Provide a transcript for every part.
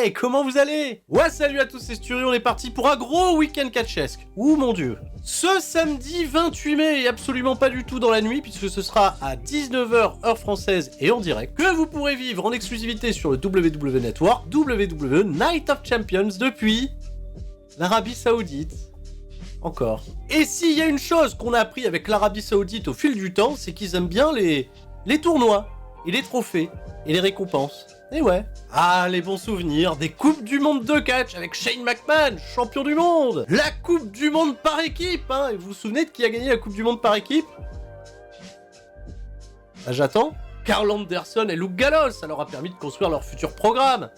Hey, comment vous allez? Ouais, salut à tous, c'est Sturi, on est parti pour un gros week-end catchesque. Ouh mon dieu. Ce samedi 28 mai, et absolument pas du tout dans la nuit, puisque ce sera à 19h heure française et en direct, que vous pourrez vivre en exclusivité sur le WWE Network, WWE Night of Champions depuis l'Arabie Saoudite. Encore. Et s'il y a une chose qu'on a appris avec l'Arabie Saoudite au fil du temps, c'est qu'ils aiment bien les tournois, et les trophées, et les récompenses. Et ouais. Ah, les bons souvenirs des Coupes du Monde de catch avec Shane McMahon, champion du monde. La Coupe du Monde par équipe, hein. Et vous vous souvenez de qui a gagné la Coupe du Monde par équipe? Ah, j'attends. Karl Anderson et Luke Gallows, ça leur a permis de construire leur futur programme.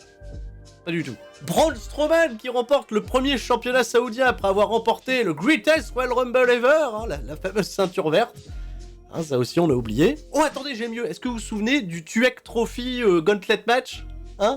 Pas du tout. Braun Strowman qui remporte le premier championnat saoudien après avoir remporté le Greatest Royal Rumble Ever, hein, la fameuse ceinture verte. Hein, ça aussi on a oublié. Oh attendez, j'ai mieux. Est-ce que vous vous souvenez du Tuek Trophy Gauntlet Match, hein,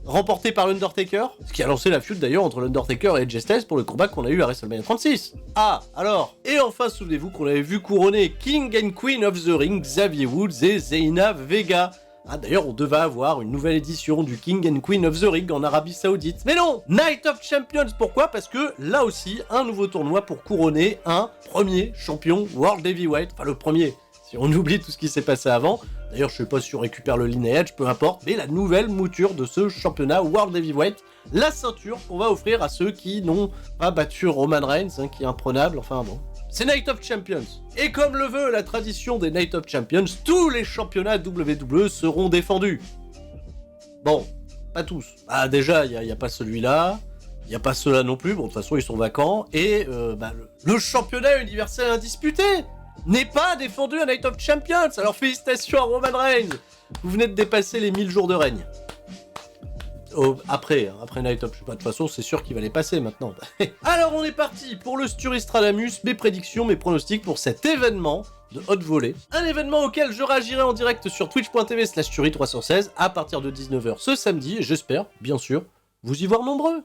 remporté par l'Undertaker, ce qui a lancé la feud d'ailleurs entre l'Undertaker et AJ Styles pour le combat qu'on a eu à WrestleMania 36. Ah, alors. Et enfin, souvenez-vous qu'on avait vu couronner King and Queen of the Ring, Xavier Woods et Zelina Vega. Ah, d'ailleurs, on devait avoir une nouvelle édition du King and Queen of the Ring en Arabie Saoudite. Mais non! Night of Champions, pourquoi? Parce que, là aussi, un nouveau tournoi pour couronner un premier champion World Heavyweight. Enfin, le premier, si on oublie tout ce qui s'est passé avant. D'ailleurs, je sais pas si on récupère le lineage, peu importe. Mais la nouvelle mouture de ce championnat World Heavyweight, la ceinture qu'on va offrir à ceux qui n'ont pas battu Roman Reigns, hein, qui est imprenable, enfin bon. C'est Night of Champions. Et comme le veut la tradition des Night of Champions, tous les championnats WWE seront défendus. Bon, pas tous. Ah déjà, il n'y a pas celui-là, il n'y a pas ceux-là non plus, bon de toute façon ils sont vacants, et le championnat universel indisputé n'est pas défendu à Night of Champions, alors félicitations à Roman Reigns. Vous venez de dépasser les 1000 jours de règne. Oh, après Night of Champions, de toute façon c'est sûr qu'il va les passer maintenant. Alors on est parti pour le Sturistradamus, mes prédictions, mes pronostics pour cet événement de haute volée. Un événement auquel je réagirai en direct sur twitch.tv/Sturi316 à partir de 19h ce samedi, et j'espère, bien sûr, vous y voir nombreux.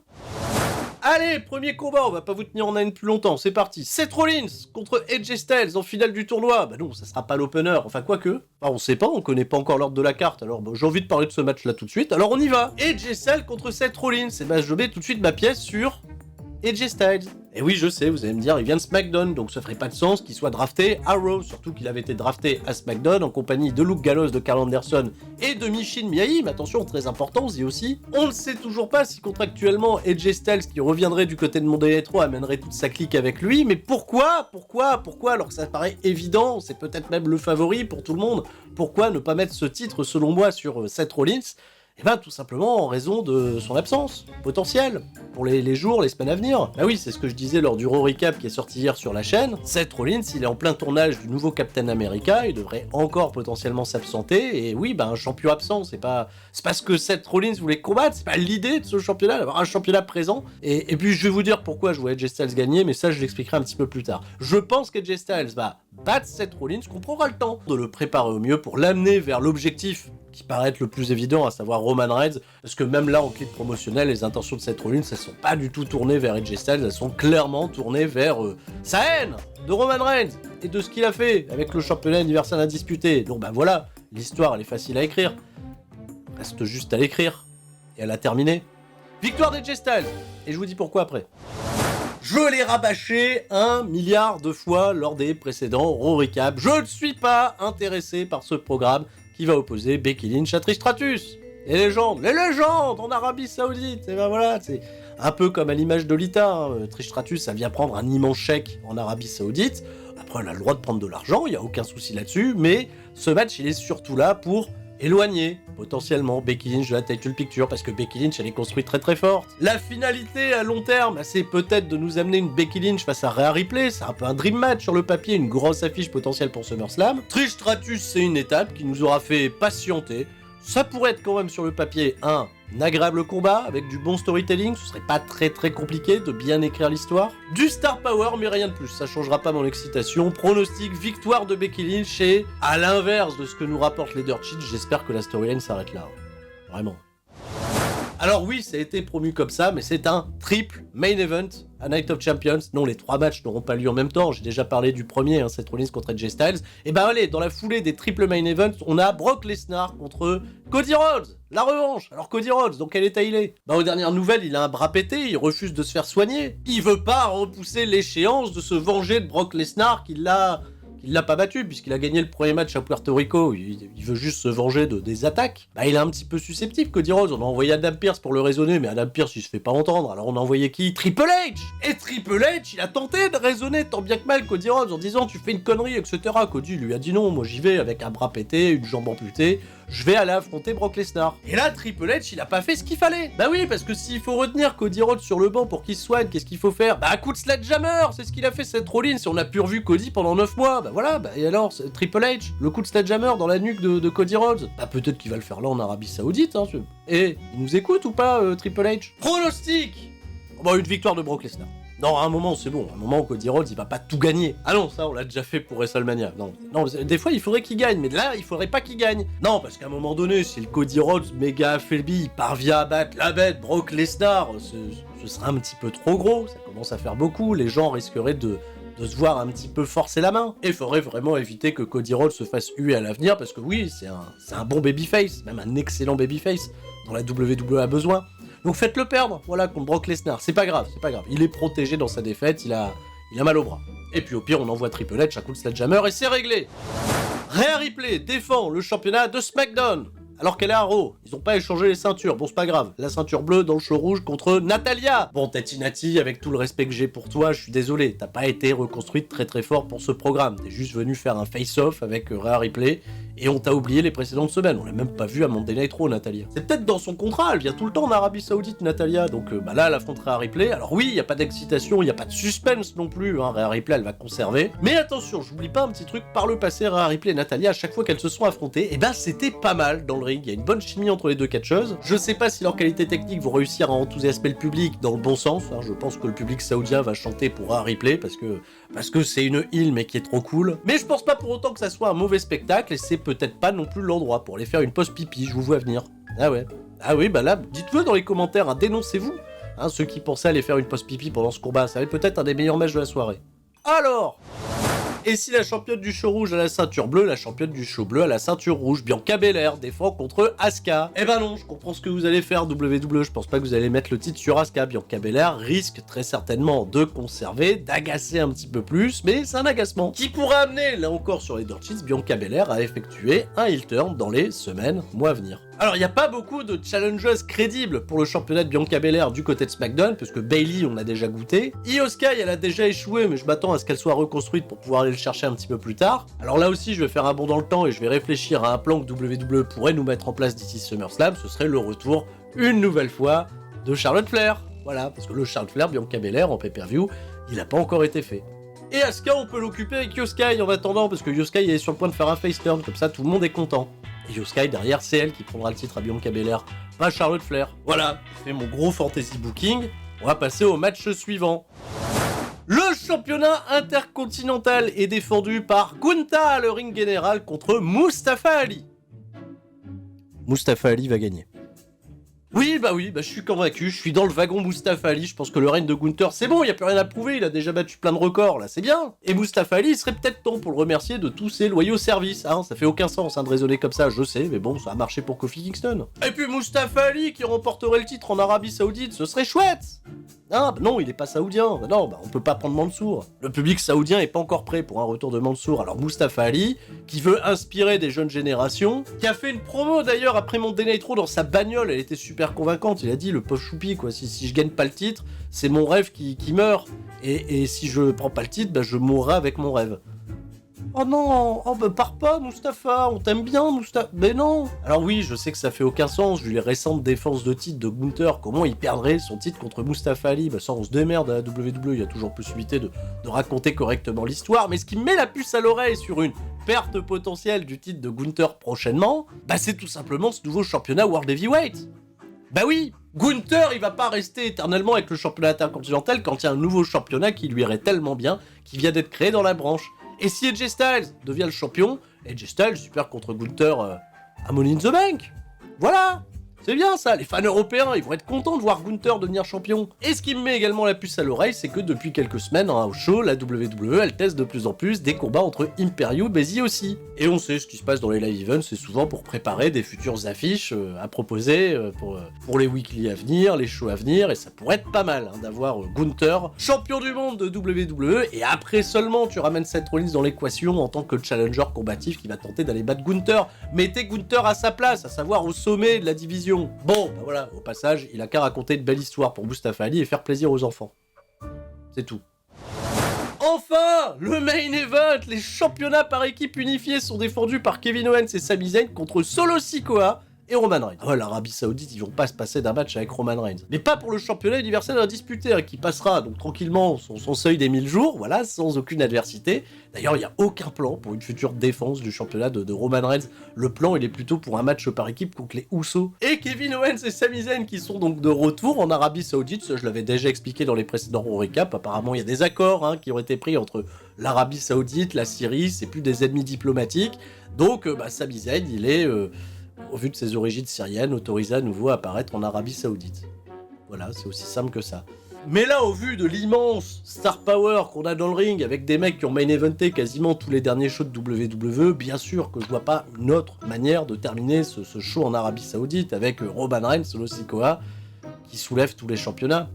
Allez, premier combat, on va pas vous tenir en haleine plus longtemps, c'est parti. Seth Rollins contre AJ Styles en finale du tournoi. Bah non, ça sera pas l'opener, enfin quoique. Enfin, on sait pas, on connaît pas encore l'ordre de la carte, alors bon, j'ai envie de parler de ce match là tout de suite, alors on y va. AJ Styles contre Seth Rollins, et bah je mets tout de suite ma pièce sur AJ Styles. Et oui, je sais, vous allez me dire, il vient de SmackDown, donc ça ferait pas de sens qu'il soit drafté à Raw, surtout qu'il avait été drafté à SmackDown en compagnie de Luke Gallows, de Karl Anderson et de Michin Miahi, mais attention, très important, dit aussi. On ne sait toujours pas si contractuellement AJ Styles, qui reviendrait du côté de Monday Night Raw, amènerait toute sa clique avec lui, mais pourquoi, alors que ça paraît évident, c'est peut-être même le favori pour tout le monde, pourquoi ne pas mettre ce titre, selon moi, sur Seth Rollins? Eh ben tout simplement en raison de son absence potentielle pour les jours, les semaines à venir. Bah oui, c'est ce que je disais lors du Raw Recap qui est sorti hier sur la chaîne. Seth Rollins, il est en plein tournage du nouveau Captain America, il devrait encore potentiellement s'absenter, et oui, bah un champion absent, c'est pas ce que Seth Rollins voulait combattre, c'est pas l'idée de ce championnat, d'avoir un championnat présent. Et puis je vais vous dire pourquoi je vois AJ Styles gagner, mais ça je l'expliquerai un petit peu plus tard. Je pense qu'AJ Styles va battre Seth Rollins, qu'on prendra le temps de le préparer au mieux pour l'amener vers l'objectif qui paraît être le plus évident, à savoir Roman Reigns, parce que même là, en clip promotionnel, les intentions de Seth Rollins, elles sont pas du tout tournées vers AJ Styles, elles sont clairement tournées vers sa haine de Roman Reigns, et de ce qu'il a fait avec le championnat universel indisputé. Donc bah voilà, l'histoire, elle est facile à écrire. Reste juste à l'écrire, et à la terminer. Victoire d'AJ Styles, et je vous dis pourquoi après. Je l'ai rabâché 1 milliard de fois lors des précédents Raw Recap. Je ne suis pas intéressé par ce programme qui va opposer Becky Lynch à Trish Stratus. Les légendes en Arabie Saoudite. Et ben voilà, c'est un peu comme à l'image de Lita. Hein. Trish Stratus, ça vient prendre un immense chèque en Arabie Saoudite. Après, elle a le droit de prendre de l'argent, il n'y a aucun souci là-dessus. Mais ce match, il est surtout là pour éloigner potentiellement Becky Lynch de la title picture, parce que Becky Lynch elle est construite très très forte. La finalité à long terme, c'est peut-être de nous amener une Becky Lynch face à Rhea Ripley, c'est un peu un dream match sur le papier, une grosse affiche potentielle pour SummerSlam. Trish Stratus, c'est une étape qui nous aura fait patienter. Ça pourrait être quand même sur le papier un agréable combat avec du bon storytelling, ce serait pas très très compliqué de bien écrire l'histoire. Du star power mais rien de plus, ça changera pas mon excitation. Pronostic victoire de Becky Lynch, et à l'inverse de ce que nous rapportent les Dirt Sheets, j'espère que la storyline s'arrête là. Vraiment. Alors oui, ça a été promu comme ça, mais c'est un triple main event à Night of Champions. Non, les 3 matchs n'auront pas lieu en même temps. J'ai déjà parlé du premier, Seth Rollins contre AJ Styles. Et ben allez, dans la foulée des triple main events, on a Brock Lesnar contre Cody Rhodes. La revanche. Alors Cody Rhodes, dans quel état il est? Aux dernières nouvelles, il a un bras pété, il refuse de se faire soigner. Il veut pas repousser l'échéance de se venger de Brock Lesnar qui l'a pas battu, puisqu'il a gagné le premier match à Puerto Rico. Il veut juste se venger des attaques. Il est un petit peu susceptible, Cody Rhodes. On a envoyé Adam Pearce pour le raisonner, mais Adam Pearce, il se fait pas entendre. Alors on a envoyé qui? Triple H. Et Triple H, il a tenté de raisonner tant bien que mal Cody Rhodes en disant tu fais une connerie, etc. Cody lui a dit non, moi j'y vais avec un bras pété, une jambe amputée. Je vais aller affronter Brock Lesnar. Et là, Triple H, il a pas fait ce qu'il fallait. Bah oui, parce que s'il faut retenir Cody Rhodes sur le banc pour qu'il se soigne, qu'est-ce qu'il faut faire? Un coup de sledgehammer. C'est ce qu'il a fait Seth Rollins. Si on a pu revu Cody pendant 9 mois, voilà, et alors, Triple H, le coup de sledgehammer dans la nuque de Cody Rhodes. Peut-être qu'il va le faire là en Arabie Saoudite, Et il nous écoute ou pas, Triple H? Pronostic. Une victoire de Brock Lesnar. Non, à un moment, c'est bon. À un moment, Cody Rhodes, il va pas tout gagner. Ah non, ça, on l'a déjà fait pour WrestleMania. Non, des fois, il faudrait qu'il gagne, mais là, il faudrait pas qu'il gagne. Non, parce qu'à un moment donné, si le Cody Rhodes, méga affaibli, il parvient à battre la bête Brock Lesnar, ce serait un petit peu trop gros. Ça commence à faire beaucoup. Les gens risqueraient de se voir un petit peu forcer la main. Et il faudrait vraiment éviter que Cody Rhodes se fasse huer à l'avenir, parce que oui, c'est un bon babyface, même un excellent babyface, dont la WWE a besoin. Donc faites-le perdre, voilà, contre Brock Lesnar. C'est pas grave. Il est protégé dans sa défaite, il a mal au bras. Et puis au pire, on envoie Triple H à coup de sledgehammer et c'est réglé. Rhea Ripley défend le championnat de SmackDown. Alors qu'elle est à Raw, ils ont pas échangé les ceintures, bon c'est pas grave, la ceinture bleue dans le show rouge contre Natalya. Bon Tati Nati, avec tout le respect que j'ai pour toi, je suis désolé, t'as pas été reconstruite très très fort pour ce programme, t'es juste venu faire un face-off avec Rhea Ripley, et on t'a oublié les précédentes semaines, on l'a même pas vu à Monday Night Raw, Natalya. C'est peut-être dans son contrat, elle vient tout le temps en Arabie Saoudite, Natalya, donc là elle affronte Rhea Ripley, alors oui, y a pas d'excitation, y a pas de suspense non plus, Rhea Ripley elle va conserver, mais attention, j'oublie pas un petit truc, par le passé, Rhea Ripley et Natalya, à chaque fois qu'elles se sont affrontées, c'était pas mal dans le ring, il y a une bonne chimie entre les deux catcheuses. Je sais pas si leurs qualités techniques vont réussir à enthousiasmer le public dans le bon sens, je pense que le public saoudien va chanter pour Rhea Ripley parce que c'est une heel mais qui est trop cool. Mais je pense pas pour autant que ça soit un mauvais spectacle et c'est peut-être pas non plus l'endroit pour aller faire une pause pipi, je vous vois venir. Ah oui, là, dites-le dans les commentaires, dénoncez-vous. Ceux qui pensaient aller faire une pause pipi pendant ce combat, ça va être peut-être un des meilleurs matchs de la soirée. Alors, et si la championne du show rouge à la ceinture bleue, la championne du show bleu à la ceinture rouge, Bianca Belair défend contre Asuka. Non, je comprends ce que vous allez faire WWE, je pense pas que vous allez mettre le titre sur Asuka. Bianca Belair risque très certainement de conserver, d'agacer un petit peu plus, mais c'est un agacement qui pourra amener, là encore sur les Dirt Sheets, Bianca Belair à effectuer un heel turn dans les semaines, mois à venir. Alors, il n'y a pas beaucoup de challengers crédibles pour le championnat de Bianca Belair du côté de SmackDown, parce que Bayley, on a déjà goûté. Io Sky, elle a déjà échoué, mais je m'attends à ce qu'elle soit reconstruite pour pouvoir aller le chercher un petit peu plus tard. Alors là aussi, je vais faire un bond dans le temps et je vais réfléchir à un plan que WWE pourrait nous mettre en place d'ici SummerSlam. Ce serait le retour, une nouvelle fois, de Charlotte Flair. Voilà, parce que le Charlotte Flair, Bianca Belair, en pay-per-view, il n'a pas encore été fait. Et Asuka, on peut l'occuper avec Io Sky en attendant, parce que Io Sky est sur le point de faire un face turn, comme ça tout le monde est content. Et Io Sky, derrière, c'est elle qui prendra le titre à Bianca Belair, pas Charlotte Flair. Voilà, je fais mon gros fantasy booking. On va passer au match suivant. Le championnat intercontinental est défendu par Gunther, le ring général, contre Mustafa Ali. Mustafa Ali va gagner. Oui, je suis convaincu, je suis dans le wagon Mustafa Ali, je pense que le règne de Gunther, c'est bon, il n'y a plus rien à prouver, il a déjà battu plein de records, là, c'est bien. Et Mustafa Ali, il serait peut-être temps pour le remercier de tous ses loyaux services, ça fait aucun sens de raisonner comme ça, je sais, mais bon, ça a marché pour Kofi Kingston. Et puis Mustafa Ali qui remporterait le titre en Arabie Saoudite, ce serait chouette. Non, il est pas saoudien, on peut pas prendre Mansour. Le public saoudien est pas encore prêt pour un retour de Mansour, alors Mustafa Ali, qui veut inspirer des jeunes générations, qui a fait une promo d'ailleurs après Monday Night Raw dans sa bagnole, elle était super convaincante, il a dit le poche choupi quoi, si je gagne pas le titre, c'est mon rêve qui meurt, et si je prends pas le titre, je mourrai avec mon rêve. Oh non, pars pas Mustafa, on t'aime bien Mustafa, mais non. Alors oui, je sais que ça fait aucun sens, vu les récentes défenses de titre de Gunther, comment il perdrait son titre contre Mustafa Ali, ça on se démerde à la WWE, il y a toujours possibilité de raconter correctement l'histoire, mais ce qui me met la puce à l'oreille sur une perte potentielle du titre de Gunther prochainement, c'est tout simplement ce nouveau championnat World Heavyweight. Oui, Gunther, il va pas rester éternellement avec le championnat intercontinental quand il y a un nouveau championnat qui lui irait tellement bien, qui vient d'être créé dans la branche. Et si AJ Styles devient le champion, AJ Styles super contre Gunther à Money in the Bank. Voilà. C'est bien ça, les fans européens, ils vont être contents de voir Gunther devenir champion. Et ce qui me met également la puce à l'oreille, c'est que depuis quelques semaines, au show, la WWE, elle teste de plus en plus des combats entre Imperium et The aussi. Et on sait ce qui se passe dans les live events, c'est souvent pour préparer des futures affiches à proposer pour les weekly à venir, les shows à venir, et ça pourrait être pas mal d'avoir Gunther, champion du monde de WWE, et après seulement tu ramènes Seth Rollins dans l'équation en tant que challenger combatif qui va tenter d'aller battre Gunther. Mettez Gunther à sa place, à savoir au sommet de la division. Bon, bah voilà, au passage, il a qu'à raconter une belle histoire pour Mustafa Ali et faire plaisir aux enfants. C'est tout. Enfin, le main event, les championnats par équipe unifiés sont défendus par Kevin Owens et Sami Zayn contre Solo Sikoa et Roman Reigns. Oh, l'Arabie Saoudite, ils vont pas se passer d'un match avec Roman Reigns. Mais pas pour le championnat universel indisputé, hein, qui passera donc tranquillement son seuil des 1000 jours, voilà, sans aucune adversité. D'ailleurs, il n'y a aucun plan pour une future défense du championnat de Roman Reigns. Le plan, il est plutôt pour un match par équipe contre les Usos. Et Kevin Owens et Sami Zayn qui sont donc de retour en Arabie Saoudite. Ça, je l'avais déjà expliqué dans les précédents récaps. Apparemment, il y a des accords qui ont été pris entre l'Arabie Saoudite, la Syrie. C'est plus des ennemis diplomatiques. Donc, Sami Zayn, il est... au vu de ses origines syriennes, autorisé à nouveau à apparaître en Arabie Saoudite. Voilà, c'est aussi simple que ça. Mais là, au vu de l'immense star power qu'on a dans le ring, avec des mecs qui ont main eventé quasiment tous les derniers shows de WWE, bien sûr que je vois pas une autre manière de terminer ce show en Arabie Saoudite avec Roman Reigns, Solo Sikoa, qui soulève tous les championnats.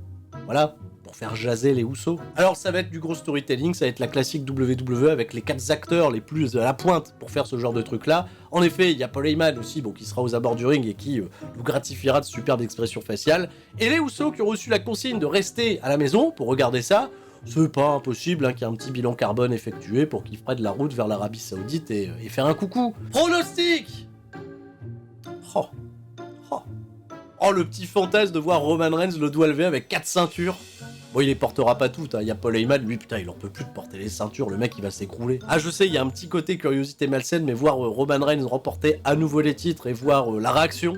Voilà, pour faire jaser les Usos. Alors ça va être du gros storytelling, ça va être la classique WWE avec les 4 acteurs les plus à la pointe pour faire ce genre de truc là. En effet, il y a Paul Heyman aussi, qui sera aux abords du ring et qui nous gratifiera de superbes expressions faciales. Et les Usos qui ont reçu la consigne de rester à la maison pour regarder ça. C'est pas impossible qu'il y ait un petit bilan carbone effectué pour qu'ils prennent la route vers l'Arabie Saoudite et faire un coucou. Pronostic. Oh, le petit fantasme de voir Roman Reigns le doigt levé avec 4 ceintures. Bon, il les portera pas toutes, il y a Paul Heyman, lui, putain, il en peut plus de porter les ceintures, le mec, il va s'écrouler. Ah, je sais, il y a un petit côté curiosité malsaine, mais voir Roman Reigns remporter à nouveau les titres et voir la réaction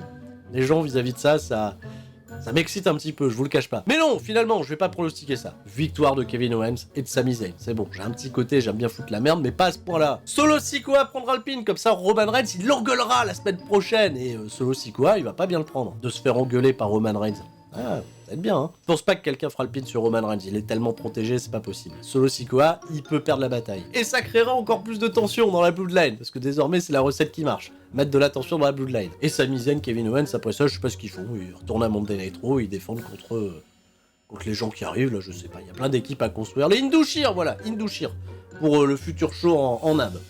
des gens vis-à-vis de ça m'excite un petit peu, je vous le cache pas. Mais non, finalement, je vais pas pronostiquer ça. Victoire de Kevin Owens et de Sami Zayn, c'est bon, j'ai un petit côté, j'aime bien foutre la merde, mais pas à ce point-là. Solo Sikoa prendra le pin, comme ça Roman Reigns, il l'engueulera la semaine prochaine, et Solo Sikoa, il va pas bien le prendre, de se faire engueuler par Roman Reigns. Ah, ça va être bien, hein. Je pense pas que quelqu'un fera le pin sur Roman Reigns, il est tellement protégé, c'est pas possible. Solo Sikoa, il peut perdre la bataille. Et ça créera encore plus de tension dans la Bloodline, parce que désormais c'est la recette qui marche. Mettre de la tension dans la Bloodline. Et Sami Zayn, Kevin Owens, après ça, je sais pas ce qu'ils font, ils retournent à Monday Night Raw, ils défendent contre les gens qui arrivent, là, je sais pas, il y a plein d'équipes à construire. Les Indushir, voilà, Indushir, pour le futur show en Inde.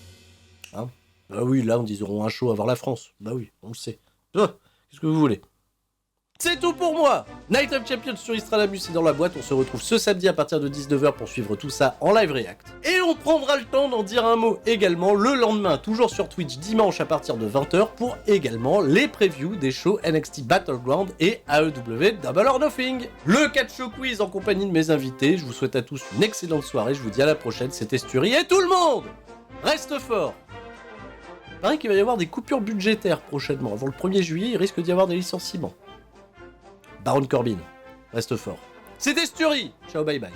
Hein, bah oui, là, ils auront un show avant la France. Bah oui, on le sait. Qu'est-ce que vous voulez? C'est tout pour moi. Night of Champions sur Istradamus est dans la boîte, on se retrouve ce samedi à partir de 19h pour suivre tout ça en live react. Et on prendra le temps d'en dire un mot également le lendemain, toujours sur Twitch, dimanche à partir de 20h, pour également les previews des shows NXT Battleground et AEW Double or Nothing. Le catch show quiz en compagnie de mes invités, je vous souhaite à tous une excellente soirée, je vous dis à la prochaine, c'était Sturi et tout le monde reste fort. Il paraît qu'il va y avoir des coupures budgétaires prochainement, avant le 1er juillet, il risque d'y avoir des licenciements. Baron Corbin, reste fort. C'était Sturi. Ciao, bye bye.